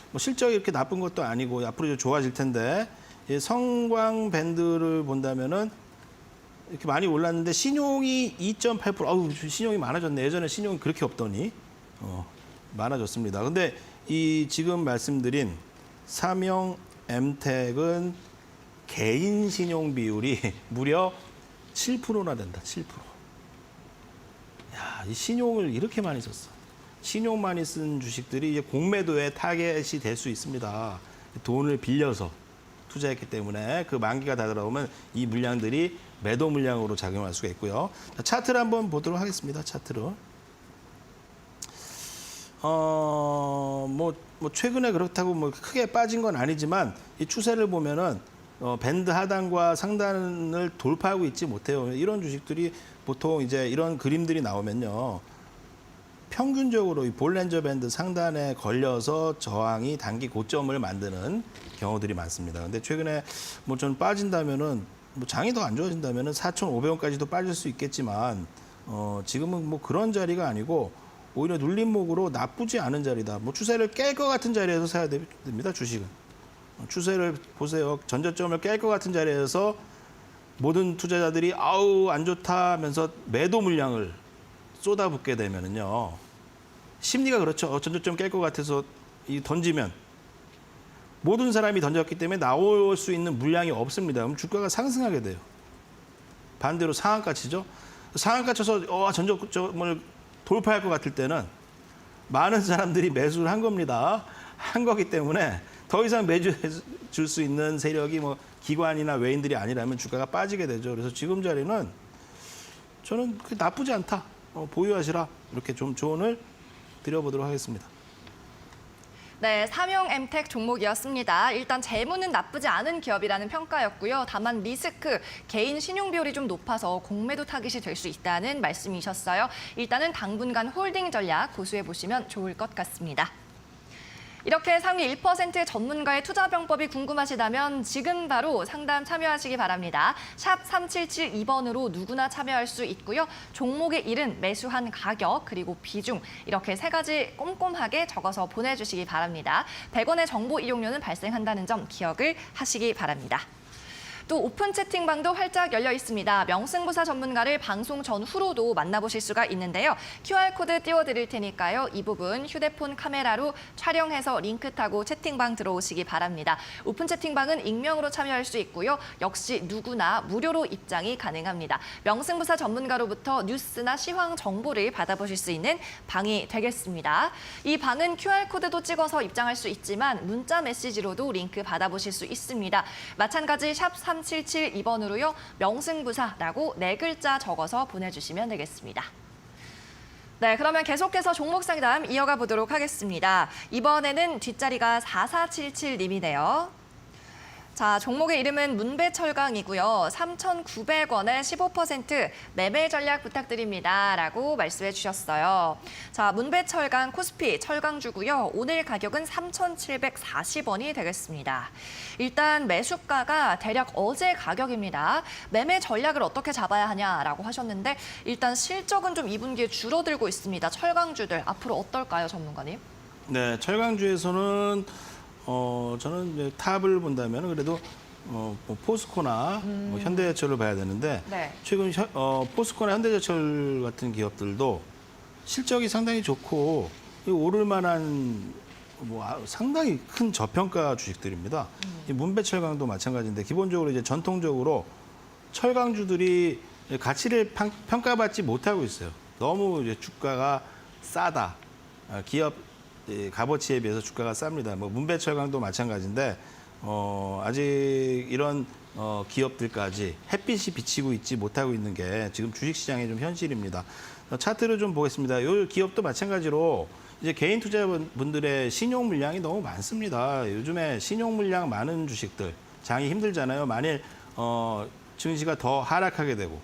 뭐 실적이 이렇게 나쁜 것도 아니고 앞으로 이제 좋아질 텐데 이 성광 밴드를 본다면은 이렇게 많이 올랐는데 신용이 2.8%. 아우, 신용이 많아졌네. 예전에 신용이 그렇게 없더니 많아졌습니다. 근데 이 지금 말씀드린 삼영엠텍은 개인 신용 비율이 무려 7%나 된다. 7%. 야, 이 신용을 이렇게 많이 썼어. 신용 많이 쓴 주식들이 이제 공매도의 타겟이 될 수 있습니다. 돈을 빌려서 투자했기 때문에 그 만기가 다 들어오면 이 물량들이 매도 물량으로 작용할 수가 있고요. 자, 차트를 한번 보도록 하겠습니다. 차트로. 뭐 최근에 그렇다고 뭐 크게 빠진 건 아니지만 이 추세를 보면은 밴드 하단과 상단을 돌파하고 있지 못해요. 이런 주식들이 보통 이제 이런 그림들이 나오면요. 평균적으로 이 볼렌저 밴드 상단에 걸려서 저항이 단기 고점을 만드는 경우들이 많습니다. 근데 최근에 뭐 좀 빠진다면은 뭐 장이 더 안 좋아진다면은 4,500원까지도 빠질 수 있겠지만 지금은 뭐 그런 자리가 아니고 오히려 눌림목으로 나쁘지 않은 자리다. 뭐 추세를 깰 것 같은 자리에서 사야 됩니다. 주식은. 추세를 보세요. 전저점을 깰 것 같은 자리에서 모든 투자자들이 아우 안 좋다 하면서 매도 물량을 쏟아붓게 되면은요. 심리가 그렇죠. 전저점 깰 것 같아서 던지면 모든 사람이 던졌기 때문에 나올 수 있는 물량이 없습니다. 그럼 주가가 상승하게 돼요. 반대로 상한가 치죠. 상한가 쳐서 전저점을 돌파할 것 같을 때는 많은 사람들이 매수를 한 겁니다. 한 거기 때문에 더 이상 매주해 줄 수 있는 세력이 뭐 기관이나 외인들이 아니라면 주가가 빠지게 되죠. 그래서 지금 자리는 저는 나쁘지 않다. 보유하시라. 이렇게 좀 조언을 드려보도록 하겠습니다. 네, 삼영엠텍 종목이었습니다. 일단 재무는 나쁘지 않은 기업이라는 평가였고요. 다만 리스크, 개인 신용 비율이 좀 높아서 공매도 타깃이 될 수 있다는 말씀이셨어요. 일단은 당분간 홀딩 전략 고수해 보시면 좋을 것 같습니다. 이렇게 상위 1% 전문가의 투자 병법이 궁금하시다면 지금 바로 상담 참여하시기 바랍니다. 샵 3772번으로 누구나 참여할 수 있고요. 종목의 이름, 매수한 가격, 그리고 비중 이렇게 세 가지 꼼꼼하게 적어서 보내주시기 바랍니다. 100원의 정보 이용료는 발생한다는 점 기억을 하시기 바랍니다. 또 오픈 채팅방도 활짝 열려 있습니다. 명승부사 전문가를 방송 전후로도 만나보실 수가 있는데요. QR코드 띄워드릴 테니까요. 이 부분 휴대폰 카메라로 촬영해서 링크 타고 채팅방 들어오시기 바랍니다. 오픈 채팅방은 익명으로 참여할 수 있고요. 역시 누구나 무료로 입장이 가능합니다. 명승부사 전문가로부터 뉴스나 시황 정보를 받아보실 수 있는 방이 되겠습니다. 이 방은 QR코드도 찍어서 입장할 수 있지만 문자 메시지로도 링크 받아보실 수 있습니다. 마찬가지 샵 3772번으로요. 명승부사라고 4글자 적어서 보내주시면 되겠습니다. 네, 그러면 계속해서 종목 상담 이어가 보도록 하겠습니다. 이번에는 뒷자리가 4477님이네요. 자, 종목의 이름은 문배철강이고요. 3,900원에 15% 매매 전략 부탁드립니다. 라고 말씀해 주셨어요. 자, 문배철강 코스피 철강주고요. 오늘 가격은 3,740원이 되겠습니다. 일단 매수가가 대략 어제 가격입니다. 매매 전략을 어떻게 잡아야 하냐라고 하셨는데 일단 실적은 좀 2분기에 줄어들고 있습니다. 철강주들 앞으로 어떨까요, 전문가님? 네, 철강주에서는 저는 이제 탑을 본다면 그래도 뭐 포스코나 뭐 현대제철을 봐야 되는데 네. 최근 포스코나 현대제철 같은 기업들도 실적이 상당히 좋고 오를 만한 상당히 큰 저평가 주식들입니다. 이 문배철강도 마찬가지인데 기본적으로 이제 전통적으로 철강주들이 가치를 평가받지 못하고 있어요. 너무 이제 주가가 싸다. 기업 값어치에 비해서 주가가 쌉니다. 뭐 문배철강도 마찬가지인데 아직 이런 기업들까지 햇빛이 비치고 있지 못하고 있는 게 지금 주식시장의 좀 현실입니다. 차트를 좀 보겠습니다. 이 기업도 마찬가지로 이제 개인 투자분들의 신용 물량이 너무 많습니다. 요즘에 신용 물량 많은 주식들 장이 힘들잖아요. 만일 증시가 더 하락하게 되고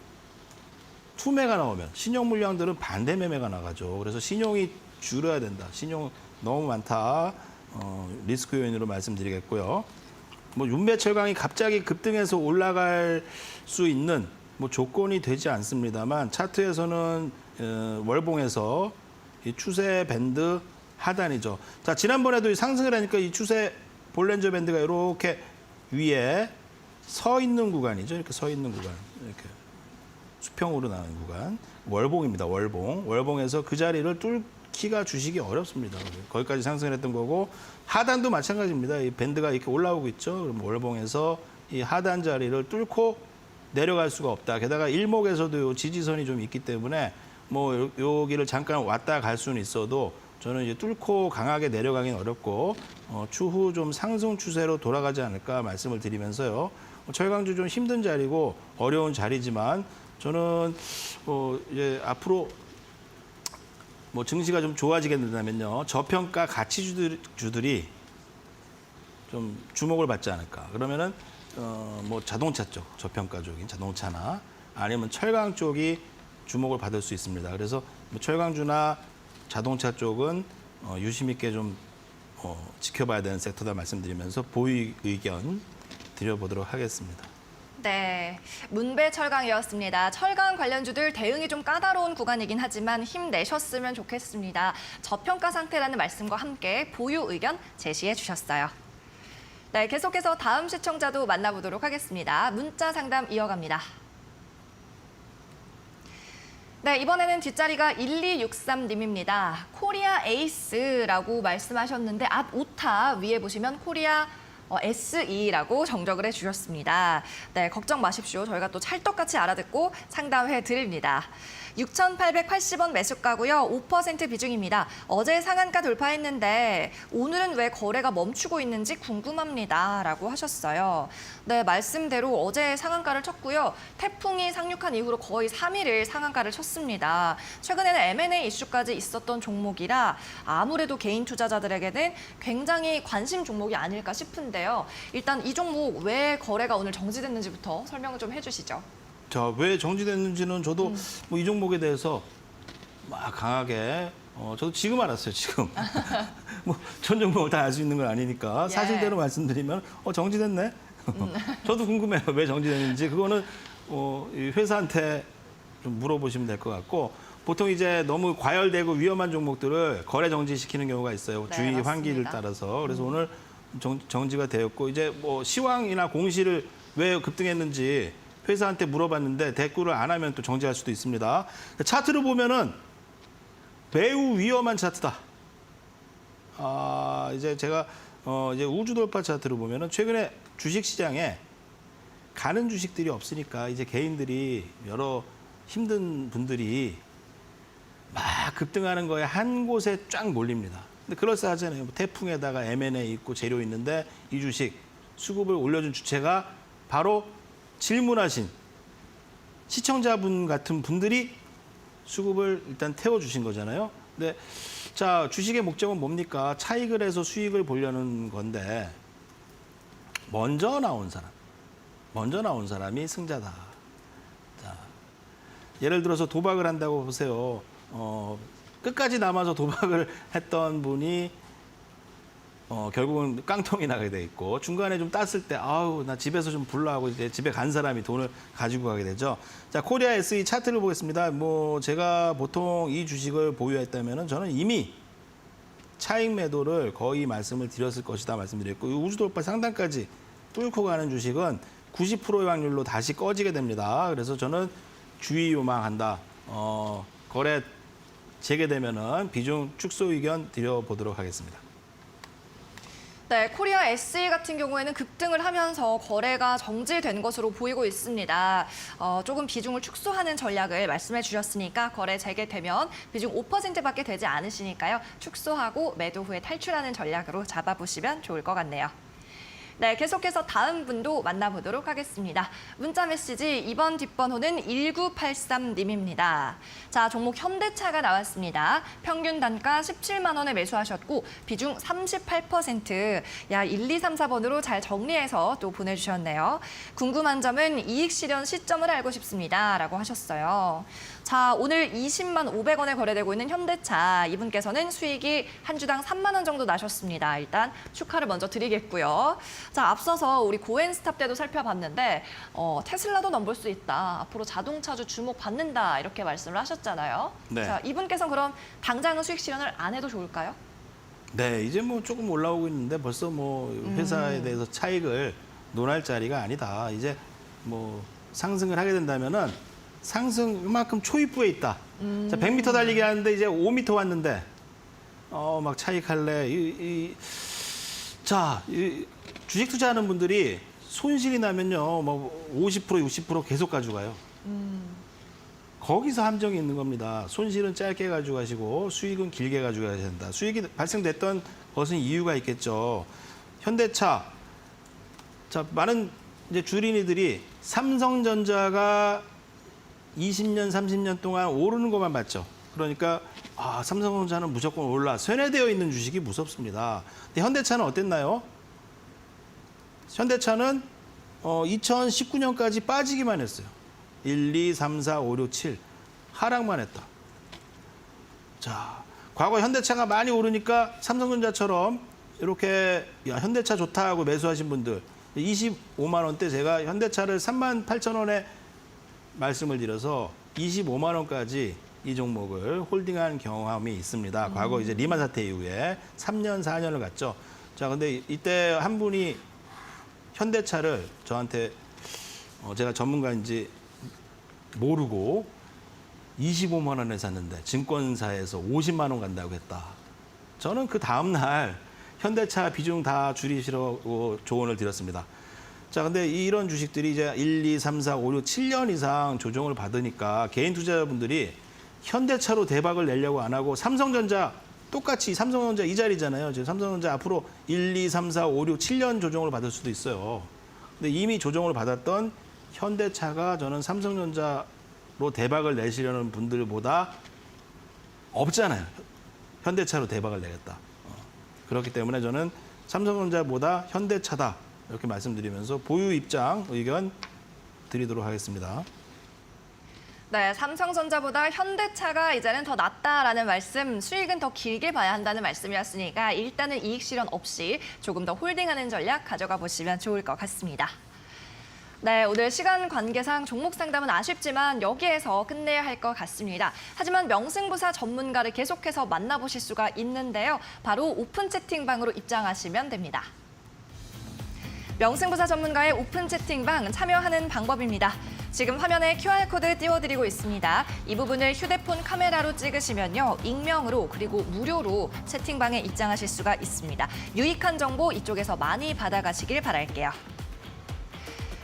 투매가 나오면 신용 물량들은 반대 매매가 나가죠. 그래서 신용이 줄여야 된다. 신용 너무 많다. 리스크 요인으로 말씀드리겠고요. 뭐 윤배철강이 갑자기 급등해서 올라갈 수 있는 뭐 조건이 되지 않습니다만 차트에서는 월봉에서 이 추세 밴드 하단이죠. 자, 지난번에도 이 상승을 하니까 이 추세 볼렌저 밴드가 이렇게 위에 서 있는 구간이죠. 이렇게 서 있는 구간. 이렇게 수평으로 나는 구간. 월봉입니다. 월봉. 월봉에서 그 자리를 뚫기가 주식이 어렵습니다. 거기까지 상승을 했던 거고 하단도 마찬가지입니다. 이 밴드가 이렇게 올라오고 있죠. 그럼 월봉에서 이 하단 자리를 뚫고 내려갈 수가 없다. 게다가 일목에서도 지지선이 좀 있기 때문에 뭐 여기를 잠깐 왔다 갈 수는 있어도 저는 이제 뚫고 강하게 내려가긴 어렵고 추후 좀 상승 추세로 돌아가지 않을까 말씀을 드리면서요. 철강주 좀 힘든 자리고 어려운 자리지만 저는 이제 앞으로 뭐 증시가 좀 좋아지게 된다면요. 저평가 가치주들이 좀 주목을 받지 않을까. 그러면은 뭐 자동차 쪽, 저평가 쪽인 자동차나 아니면 철강 쪽이 주목을 받을 수 있습니다. 그래서 뭐 철강주나 자동차 쪽은 유심 있게 좀 지켜봐야 되는 섹터다 말씀드리면서 보유 의견 드려보도록 하겠습니다. 네, 문배철강이었습니다. 철강 관련주들 대응이 좀 까다로운 구간이긴 하지만 힘내셨으면 좋겠습니다. 저평가 상태라는 말씀과 함께 보유 의견 제시해 주셨어요. 네, 계속해서 다음 시청자도 만나보도록 하겠습니다. 문자 상담 이어갑니다. 네, 이번에는 뒷자리가 1263님입니다. 코리아 에이스라고 말씀하셨는데 앞 오타 위에 보시면 코리아 SE라고 정적을 해주셨습니다. 네, 걱정 마십시오. 저희가 또 찰떡같이 알아듣고 상담해 드립니다. 6,880원 매수가고요. 5% 비중입니다. 어제 상한가 돌파했는데 오늘은 왜 거래가 멈추고 있는지 궁금합니다. 라고 하셨어요. 네, 말씀대로 어제 상한가를 쳤고요. 태풍이 상륙한 이후로 거의 3일을 상한가를 쳤습니다. 최근에는 M&A 이슈까지 있었던 종목이라 아무래도 개인 투자자들에게는 굉장히 관심 종목이 아닐까 싶은데요. 일단 이 종목 왜 거래가 오늘 정지됐는지부터 설명을 좀 해주시죠. 자, 왜 정지됐는지는 저도 뭐 이 종목에 대해서 막 강하게 저도 지금 알았어요, 지금. 뭐 전 종목을 다 알 수 있는 건 아니니까 사실대로 말씀드리면 정지됐네. 저도 궁금해요, 왜 정지됐는지. 그거는 이 회사한테 좀 물어보시면 될 것 같고 보통 이제 너무 과열되고 위험한 종목들을 거래 정지시키는 경우가 있어요. 네, 주의 맞습니다. 환기를 따라서. 그래서 오늘 정지가 되었고 이제 뭐 시황이나 공시를 왜 급등했는지 회사한테 물어봤는데 대꾸를 안 하면 또 정지할 수도 있습니다. 차트를 보면은 매우 위험한 차트다. 이제 제가 이제 우주 돌파 차트를 보면은 최근에 주식 시장에 가는 주식들이 없으니까 이제 개인들이 여러 힘든 분들이 막 급등하는 거에 한 곳에 쫙 몰립니다. 근데 그럴싸하잖아요. 뭐 태풍에다가 M&A 있고 재료 있는데 이 주식 수급을 올려준 주체가 바로 질문하신 시청자분 같은 분들이 수급을 일단 태워주신 거잖아요. 근데 자, 주식의 목적은 뭡니까? 차익을 해서 수익을 보려는 건데 먼저 나온 사람이 승자다. 자, 예를 들어서 도박을 한다고 보세요. 끝까지 남아서 도박을 했던 분이 결국은 깡통이 나게 돼 있고 중간에 좀 땄을 때 아우 나 집에서 좀 불러 하고 이제 집에 간 사람이 돈을 가지고 가게 되죠. 자, 코리아 SE 차트를 보겠습니다. 뭐 제가 보통 이 주식을 보유했다면은 저는 이미 차익 매도를 거의 말씀을 드렸을 것이다 말씀드렸고 이 우주돌파 상단까지 뚫고 가는 주식은 90%의 확률로 다시 꺼지게 됩니다. 그래서 저는 주의 요망한다. 거래 재개되면은 비중 축소 의견 드려보도록 하겠습니다. 네, 코리아 SE 같은 경우에는 급등을 하면서 거래가 정지된 것으로 보이고 있습니다. 조금 비중을 축소하는 전략을 말씀해 주셨으니까 거래 재개되면 비중 5%밖에 되지 않으시니까요. 축소하고 매도 후에 탈출하는 전략으로 잡아보시면 좋을 것 같네요. 네, 계속해서 다음 분도 만나보도록 하겠습니다. 문자 메시지 이번 뒷번호는 1983님입니다. 자, 종목 현대차가 나왔습니다. 평균 단가 17만 원에 매수하셨고 비중 38%. 야, 1, 2, 3, 4번으로 잘 정리해서 또 보내주셨네요. 궁금한 점은 이익 실현 시점을 알고 싶습니다. 라고 하셨어요. 자, 오늘 20만 500원에 거래되고 있는 현대차. 이분께서는 수익이 한 주당 3만 원 정도 나셨습니다. 일단 축하를 먼저 드리겠고요. 자, 앞서서 우리 고엔스탑 때도 살펴봤는데 테슬라도 넘볼 수 있다. 앞으로 자동차주 주목받는다. 이렇게 말씀을 하셨잖아요. 네. 자, 이분께서는 그럼 당장은 수익 실현을 안 해도 좋을까요? 네, 이제 뭐 조금 올라오고 있는데 벌써 뭐 회사에 대해서 차익을 논할 자리가 아니다. 이제 뭐 상승을 하게 된다면은 상승 이만큼 초입부에 있다. 자, 100m 달리기 하는데 이제 5m 왔는데 막 차익할래. 자, 주식 투자하는 분들이 손실이 나면요, 뭐 50%, 60% 계속 가져가요. 거기서 함정이 있는 겁니다. 손실은 짧게 가져가시고 수익은 길게 가져가야 된다. 수익이 발생됐던 것은 이유가 있겠죠. 현대차, 자, 많은 이제 주린이들이 삼성전자가 20년, 30년 동안 오르는 것만 봤죠. 그러니까 삼성전자는 무조건 올라. 쇠뇌되어 있는 주식이 무섭습니다. 근데 현대차는 어땠나요? 현대차는 2019년까지 빠지기만 했어요. 1, 2, 3, 4, 5, 6, 7 하락만 했다. 자, 과거 현대차가 많이 오르니까 삼성전자처럼 이렇게 야, 현대차 좋다 하고 매수하신 분들 25만 원대 제가 현대차를 3만 8천 원에 말씀을 드려서 25만 원까지 이 종목을 홀딩한 경험이 있습니다. 과거 이제 리만 사태 이후에 3년, 4년을 갔죠. 자, 근데 이때 한 분이 현대차를 저한테 제가 전문가인지 모르고 25만 원에 샀는데 증권사에서 50만 원 간다고 했다. 저는 그 다음 날 현대차 비중 다 줄이시라고 조언을 드렸습니다. 자, 근데 이런 주식들이 이제 1, 2, 3, 4, 5, 6, 7년 이상 조정을 받으니까 개인 투자자분들이 현대차로 대박을 내려고 안 하고 삼성전자 똑같이 삼성전자 이 자리잖아요. 지금 삼성전자 앞으로 1, 2, 3, 4, 5, 6, 7년 조정을 받을 수도 있어요. 근데 이미 조정을 받았던 현대차가 저는 삼성전자로 대박을 내시려는 분들보다 없잖아요. 현대차로 대박을 내겠다. 그렇기 때문에 저는 삼성전자보다 현대차다. 이렇게 말씀드리면서 보유 입장 의견 드리도록 하겠습니다. 네, 삼성전자보다 현대차가 이제는 더 낫다라는 말씀, 수익은 더 길게 봐야 한다는 말씀이었으니까 일단은 이익 실현 없이 조금 더 홀딩하는 전략 가져가 보시면 좋을 것 같습니다. 네, 오늘 시간 관계상 종목 상담은 아쉽지만 여기에서 끝내야 할 것 같습니다. 하지만 명승부사 전문가를 계속해서 만나보실 수가 있는데요. 바로 오픈 채팅방으로 입장하시면 됩니다. 명승부사 전문가의 오픈 채팅방 참여하는 방법입니다. 지금 화면에 QR코드 띄워드리고 있습니다. 이 부분을 휴대폰 카메라로 찍으시면요. 익명으로 그리고 무료로 채팅방에 입장하실 수가 있습니다. 유익한 정보 이쪽에서 많이 받아가시길 바랄게요.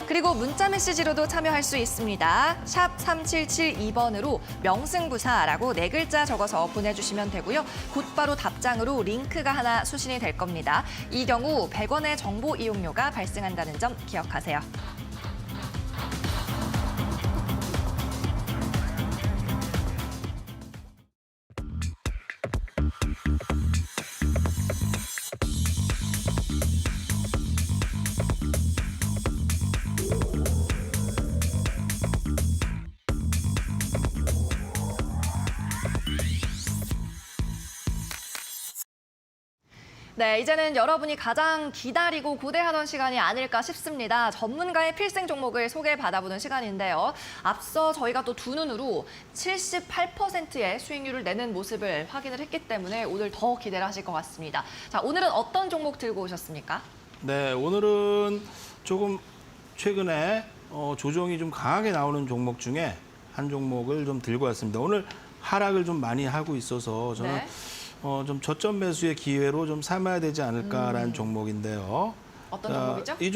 그리고 문자 메시지로도 참여할 수 있습니다. 샵 3772번으로 명승부사라고 4글자 적어서 보내주시면 되고요. 곧바로 답장으로 링크가 하나 수신이 될 겁니다. 이 경우 100원의 정보 이용료가 발생한다는 점 기억하세요. 네, 이제는 여러분이 가장 기다리고 고대하던 시간이 아닐까 싶습니다. 전문가의 필생 종목을 소개받아보는 시간인데요. 앞서 저희가 또 두 눈으로 78%의 수익률을 내는 모습을 확인을 했기 때문에 오늘 더 기대를 하실 것 같습니다. 자, 오늘은 어떤 종목 들고 오셨습니까? 네, 오늘은 조금 최근에 조정이 좀 강하게 나오는 종목 중에 한 종목을 좀 들고 왔습니다. 오늘 하락을 좀 많이 하고 있어서 저는 네. 좀 저점 매수의 기회로 좀 삼아야 되지 않을까라는 종목인데요. 어떤 종목이죠? 이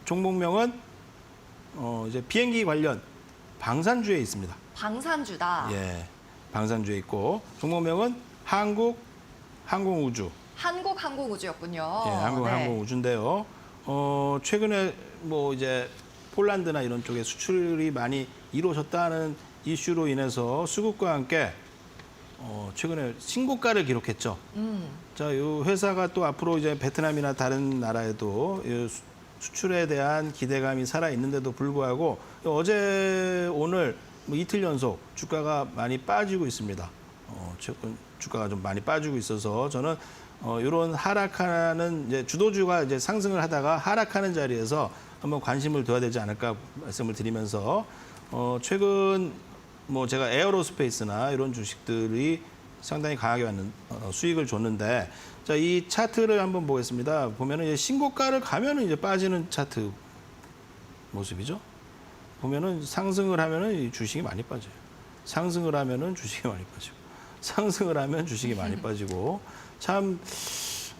종목명은 이제 비행기 관련 방산주에 있습니다. 방산주다. 예, 방산주에 있고 종목명은 한국항공우주. 한국항공우주였군요. 예, 한국항공우주인데요. 최근에 뭐 이제 폴란드나 이런 쪽에 수출이 많이 이루어졌다는 이슈로 인해서 수급과 함께 최근에 신고가를 기록했죠. 자, 이 회사가 또 앞으로 이제 베트남이나 다른 나라에도 이 수출에 대한 기대감이 살아 있는데도 불구하고 어제 오늘 뭐 이틀 연속 주가가 많이 빠지고 있습니다. 최근 주가가 좀 많이 빠지고 있어서 저는 이런 하락하는 이제 주도주가 이제 상승을 하다가 하락하는 자리에서 한번 관심을 둬야 되지 않을까 말씀을 드리면서 최근 뭐 제가 에어로스페이스나 이런 주식들이 상당히 강하게 왔는 수익을 줬는데 자, 이 차트를 한번 보겠습니다. 보면은 이제 신고가를 가면은 이제 빠지는 차트 모습이죠. 보면은 상승을 하면은 이 주식이 많이 빠져요. 상승을 하면은 주식이 많이 빠지고 상승을 하면 주식이 많이 빠지고 참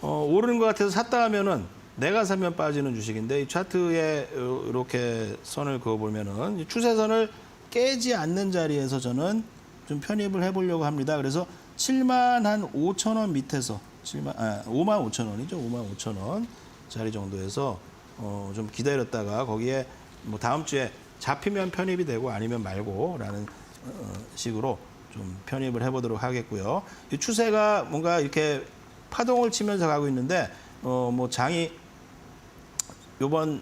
오르는 것 같아서 샀다 하면은 내가 사면 빠지는 주식인데 이 차트에 이렇게 선을 그어보면은 이 추세선을 깨지 않는 자리에서 저는 좀 편입을 해보려고 합니다. 그래서 7만 5천 원 밑에서 5만 5천 원이죠. 5만 5천 원 자리 정도에서 좀 기다렸다가 거기에 뭐 다음 주에 잡히면 편입이 되고 아니면 말고라는 식으로 좀 편입을 해보도록 하겠고요. 이 추세가 뭔가 이렇게 파동을 치면서 가고 있는데 뭐 장이 요번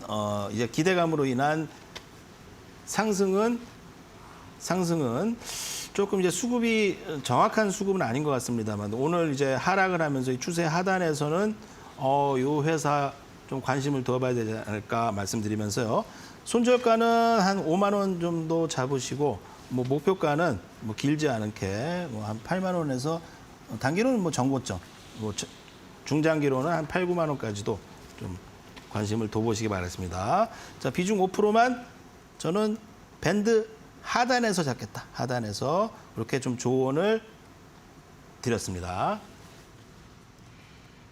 이제 기대감으로 인한 상승은 조금 이제 수급이 정확한 수급은 아닌 것 같습니다만 오늘 이제 하락을 하면서 이 추세 하단에서는 요 회사 좀 관심을 둬봐야 되지 않을까 말씀드리면서요. 손절가는 한 5만 원 정도 잡으시고 뭐 목표가는 뭐 길지 않게 뭐 한 8만 원에서 단기로는 뭐 정고점, 뭐 중장기로는 한 8, 9만 원까지도 좀 관심을 둬보시기 바랍니다. 자, 비중 5%만 저는 밴드 하단에서 잡겠다. 하단에서 이렇게 좀 조언을 드렸습니다.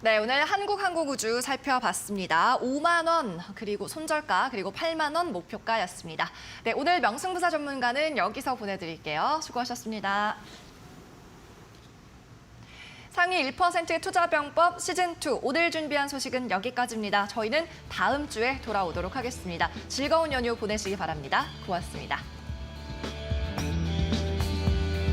네, 오늘 한국항공우주 살펴봤습니다. 5만 원, 그리고 손절가, 그리고 8만 원 목표가였습니다. 네, 오늘 명승부사 전문가는 여기서 보내드릴게요. 수고하셨습니다. 상위 1%의 투자병법 시즌2 오늘 준비한 소식은 여기까지입니다. 저희는 다음 주에 돌아오도록 하겠습니다. 즐거운 연휴 보내시기 바랍니다. 고맙습니다.